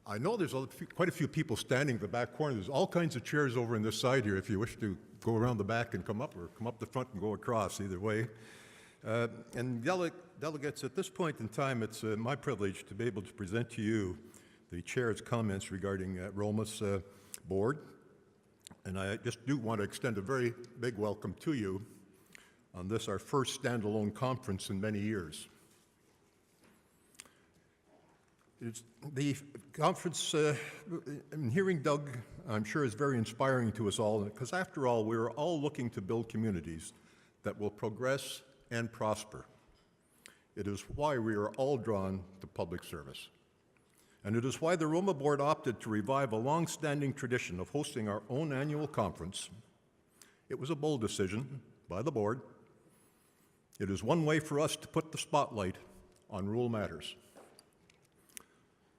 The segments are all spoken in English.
I know there's quite a few people standing in the back corner. There's all kinds of chairs over on this side here if you wish to go around the back and come up, or come up the front and go across, either way. And delegates, at this point in time, it's my privilege to be able to present to you the chair's comments regarding ROMA's board. And I just do want to extend a very big welcome to you on this, our first standalone conference in many years. The conference, and hearing Doug, I'm sure is very inspiring to us all, because after all, we're all looking to build communities that will progress and prosper. It is why we are all drawn to public service. And it is why the ROMA board opted to revive a long-standing tradition of hosting our own annual conference. It was a bold decision by the board. It is one way for us to put the spotlight on rural matters.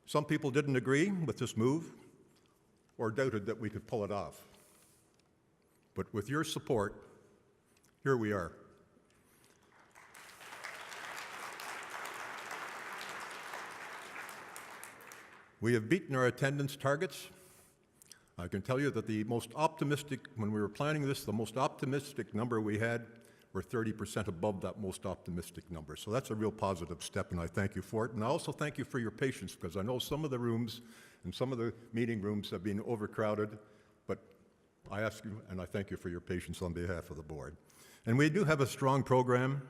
Some people didn't agree with this move or doubted that we could pull it off. But with your support, here we are. We have beaten our attendance targets. I can tell you that the most optimistic, when we were planning this, the most optimistic number we had were 30% above that most optimistic number. So that's a real positive step, and I thank you for it. And I also thank you for your patience, because I know some of the rooms and some of the meeting rooms have been overcrowded, but I ask you and I thank you for your patience on behalf of the board. And we do have a strong program,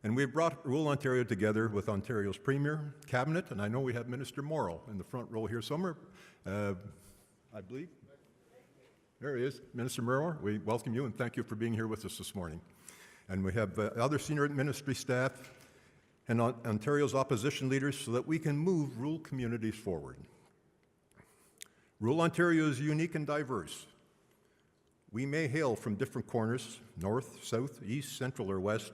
and we've brought Rural Ontario together with Ontario's Premier, Cabinet, and I know we have Minister Morrill in the front row here somewhere, I believe. There he is, Minister Morrill. We welcome you and thank you for being here with us this morning. And we have other senior ministry staff and Ontario's opposition leaders so that we can move rural communities forward. Rural Ontario is unique and diverse. We may hail from different corners, north, south, east, central, or west,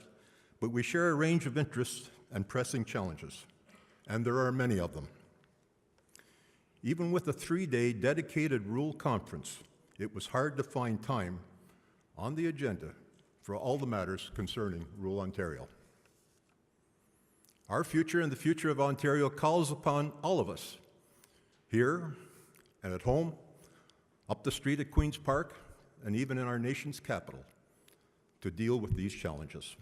but we share a range of interests and pressing challenges, and there are many of them. Even with a 3-day dedicated rural conference, it was hard to find time on the agenda for all the matters concerning rural Ontario. Our future and the future of Ontario calls upon all of us, here and at home, up the street at Queen's Park, and even in our nation's capital, to deal with these challenges.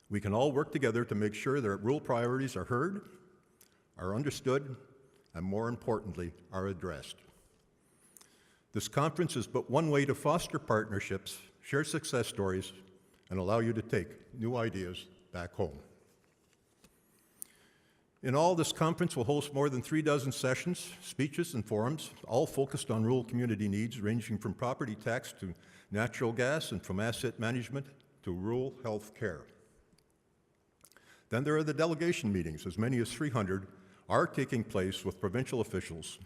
We can all work together to make sure that rural priorities are heard, are understood, and more importantly, are addressed. This conference is but one way to foster partnerships, share success stories, and allow you to take new ideas back home. In all, this conference will host more than 36 sessions, speeches, and forums, all focused on rural community needs, ranging from property tax to natural gas and from asset management to rural health care. Then there are the delegation meetings. As many as 300 are taking place with provincial officials.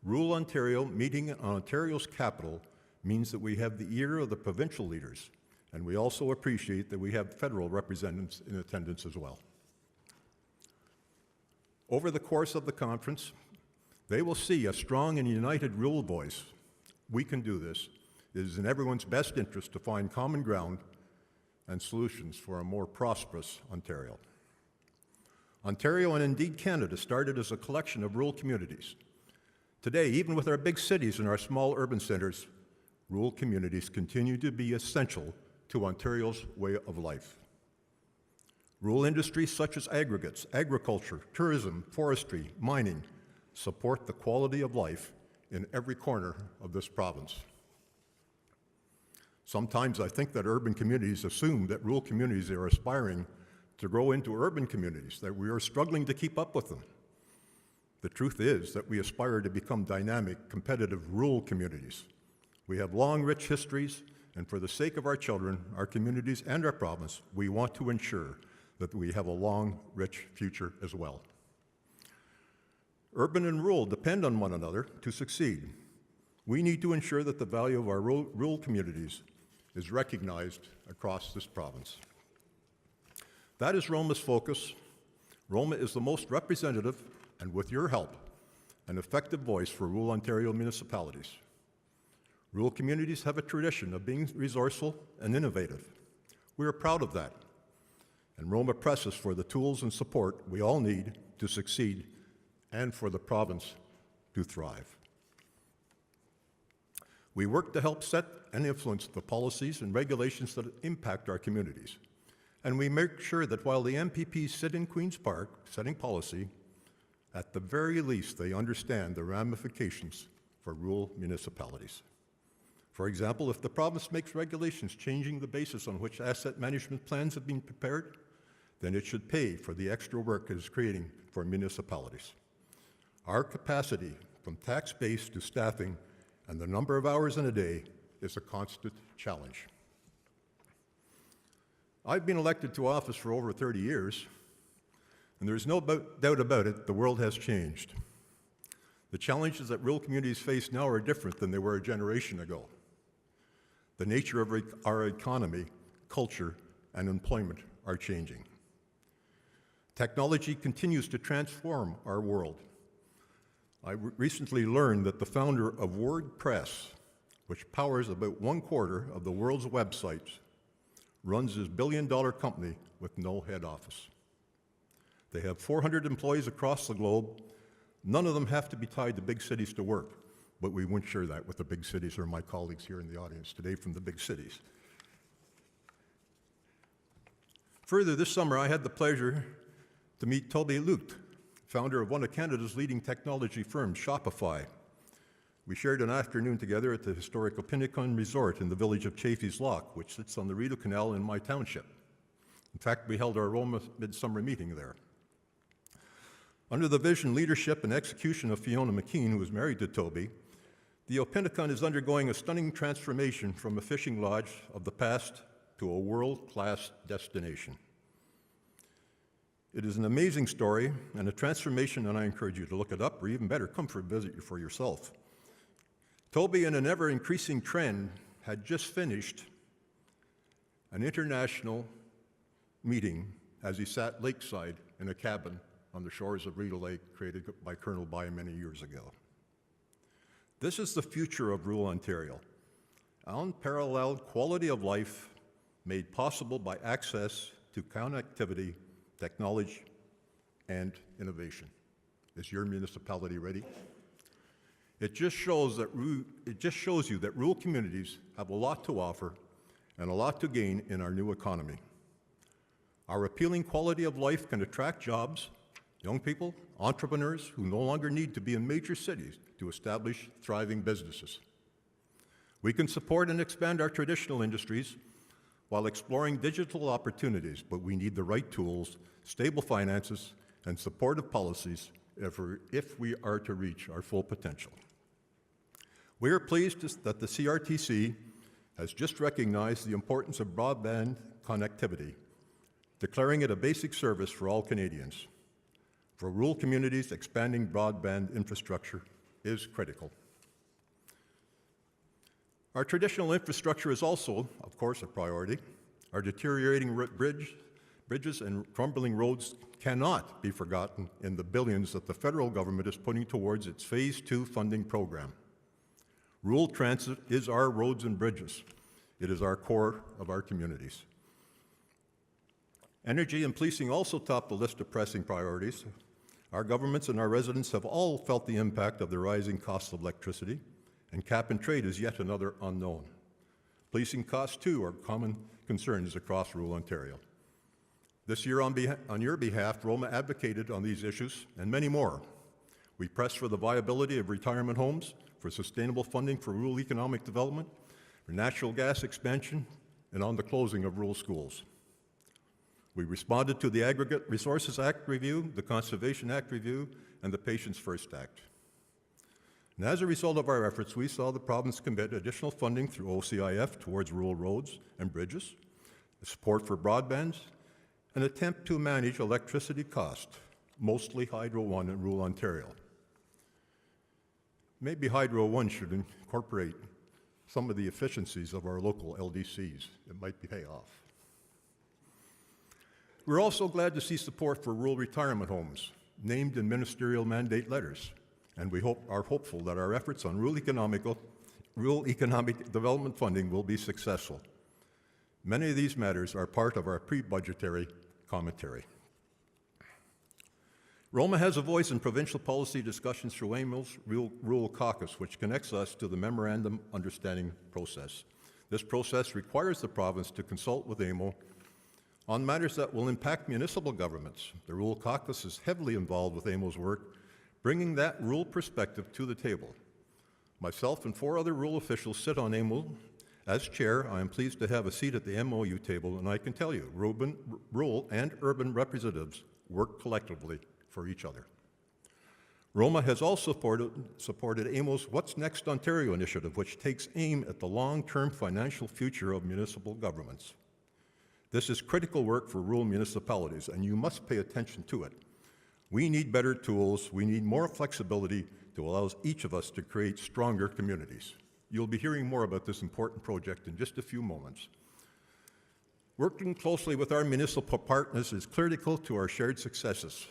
Rural Ontario meeting on Ontario's capital means that we have the ear of the provincial leaders, and we also appreciate that we have federal representatives in attendance as well. Over the course of the conference, they will see a strong and united rural voice. We can do this. It is in everyone's best interest to find common ground and solutions for a more prosperous Ontario. Ontario, and indeed Canada, started as a collection of rural communities. Today, even with our big cities and our small urban centers, rural communities continue to be essential to Ontario's way of life. Rural industries such as aggregates, agriculture, tourism, forestry, mining support the quality of life in every corner of this province. Sometimes I think that urban communities assume that rural communities are aspiring to grow into urban communities, that we are struggling to keep up with them. The truth is that we aspire to become dynamic, competitive rural communities. We have long, rich histories, and for the sake of our children, our communities, and our province, we want to ensure that we have a long, rich future as well. Urban and rural depend on one another to succeed. We need to ensure that the value of our rural communities is recognized across this province. That is ROMA's focus. ROMA is the most representative, and with your help, an effective voice for rural Ontario municipalities. Rural communities have a tradition of being resourceful and innovative. We are proud of that, and ROMA presses for the tools and support we all need to succeed and for the province to thrive. We work to help set and influence the policies and regulations that impact our communities. And we make sure that while the MPPs sit in Queen's Park setting policy, at the very least they understand the ramifications for rural municipalities. For example, if the province makes regulations changing the basis on which asset management plans have been prepared, then it should pay for the extra work it is creating for municipalities. Our capacity, from tax base to staffing and the number of hours in a day, is a constant challenge. I've been elected to office for over 30 years, and there's no doubt about it, the world has changed. The challenges that rural communities face now are different than they were a generation ago. The nature of our economy, culture, and employment are changing. Technology continues to transform our world. I recently learned that the founder of WordPress, which powers about 1/4 of the world's websites, runs his billion-dollar company with no head office. They have 400 employees across the globe. None of them have to be tied to big cities to work, but we won't share that with the big cities or my colleagues here in the audience today from the big cities. Further, this summer I had the pleasure to meet Toby Lucht, founder of one of Canada's leading technology firms, Shopify. We shared an afternoon together at the historic Opiniokan Resort in the village of Chaffee's Lock, which sits on the Rideau Canal in my township. In fact, we held our ROMA midsummer meeting there. Under the vision, leadership, and execution of Fiona McKean, who is married to Toby, the Opiniokan is undergoing a stunning transformation from a fishing lodge of the past to a world-class destination. It is an amazing story and a transformation, and I encourage you to look it up, or even better, come for a visit for yourself. Toby, in an ever-increasing trend, had just finished an international meeting as he sat lakeside in a cabin on the shores of Rideau Lake created by Colonel By many years ago. This is the future of rural Ontario, unparalleled quality of life made possible by access to connectivity, technology, and innovation. Is your municipality ready? It just shows you that rural communities have a lot to offer and a lot to gain in our new economy. Our appealing quality of life can attract jobs, young people, entrepreneurs who no longer need to be in major cities to establish thriving businesses. We can support and expand our traditional industries while exploring digital opportunities, but we need the right tools, stable finances, and supportive policies if we are to reach our full potential. We are pleased that the CRTC has just recognized the importance of broadband connectivity, declaring it a basic service for all Canadians. For rural communities, expanding broadband infrastructure is critical. Our traditional infrastructure is also, of course, a priority. Our deteriorating bridges and crumbling roads cannot be forgotten in the billions that the federal government is putting towards its Phase 2 funding program. Rural transit is our roads and bridges. It is our core of our communities. Energy and policing also top the list of pressing priorities. Our governments and our residents have all felt the impact of the rising cost of electricity, and cap and trade is yet another unknown. Policing costs, too, are common concerns across rural Ontario. This year, on your behalf, ROMA advocated on these issues and many more. We pressed for the viability of retirement homes, for sustainable funding for rural economic development, for natural gas expansion, and on the closing of rural schools. We responded to the Aggregate Resources Act review, the Conservation Act review, and the Patients First Act. And as a result of our efforts, we saw the province commit additional funding through OCIF towards rural roads and bridges, support for broadband, an attempt to manage electricity costs, mostly Hydro One in rural Ontario. Maybe Hydro One should incorporate some of the efficiencies of our local LDCs. It might pay off. We're also glad to see support for rural retirement homes, named in ministerial mandate letters, and we are hopeful that our efforts on rural economic development funding will be successful. Many of these matters are part of our pre-budgetary commentary. ROMA has a voice in provincial policy discussions through AMO's Rural Caucus, which connects us to the Memorandum Understanding process. This process requires the province to consult with AMO on matters that will impact municipal governments. The Rural Caucus is heavily involved with AMO's work, bringing that rural perspective to the table. Myself and 4 other rural officials sit on AMO. As chair, I am pleased to have a seat at the MOU table, and I can tell you, rural and urban representatives work collectively for each other. ROMA has also supported AMO's What's Next Ontario initiative, which takes aim at the long-term financial future of municipal governments. This is critical work for rural municipalities, and you must pay attention to it. We need better tools. We need more flexibility to allow each of us to create stronger communities. You'll be hearing more about this important project in just a few moments. Working closely with our municipal partners is critical to our shared successes.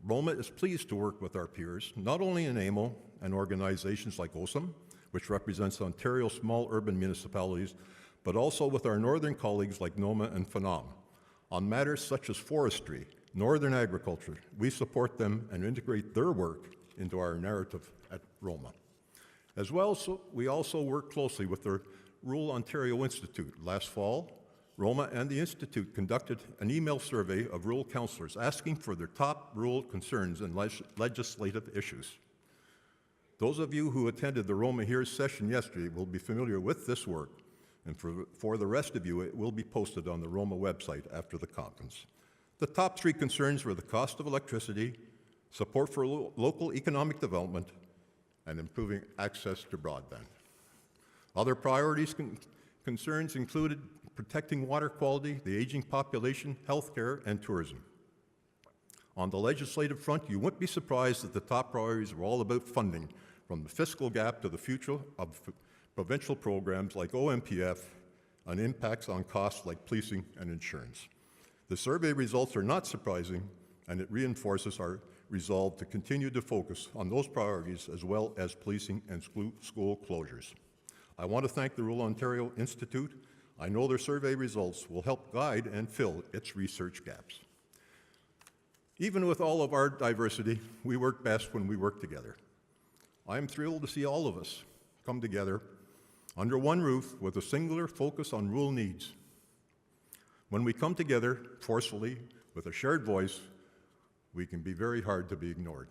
ROMA is pleased to work with our peers, not only in AMO and organizations like OSAM, which represents Ontario's small urban municipalities, but also with our northern colleagues like NOMA and FNOM. On matters such as forestry, northern agriculture, we support them and integrate their work into our narrative at ROMA. As well, we also work closely with the Rural Ontario Institute. Last fall, ROMA and the Institute conducted an email survey of rural councillors asking for their top rural concerns and legislative issues. Those of you who attended the ROMA Hears session yesterday will be familiar with this work, and for the rest of you, it will be posted on the ROMA website after the conference. The top 3 concerns were the cost of electricity, support for local economic development, and improving access to broadband. Other priorities concerns included protecting water quality, the aging population, healthcare, and tourism. On the legislative front, you wouldn't be surprised that the top priorities were all about funding, from the fiscal gap to the future of provincial programs like OMPF and impacts on costs like policing and insurance. The survey results are not surprising, and it reinforces our resolve to continue to focus on those priorities as well as policing and school closures. I want to thank the Rural Ontario Institute. I know their survey results will help guide and fill its research gaps. Even with all of our diversity, we work best when we work together. I am thrilled to see all of us come together under one roof with a singular focus on rural needs. When we come together forcefully with a shared voice, we can be very hard to be ignored.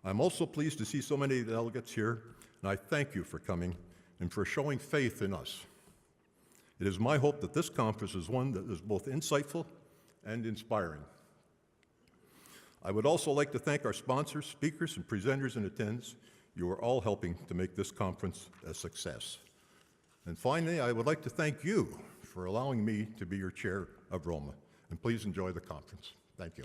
I'm also pleased to see so many delegates here, and I thank you for coming and for showing faith in us. It is my hope that this conference is one that is both insightful and inspiring. I would also like to thank our sponsors, speakers, and presenters in attendance. You are all helping to make this conference a success. And finally, I would like to thank you for allowing me to be your chair of ROMA. And please enjoy the conference. Thank you.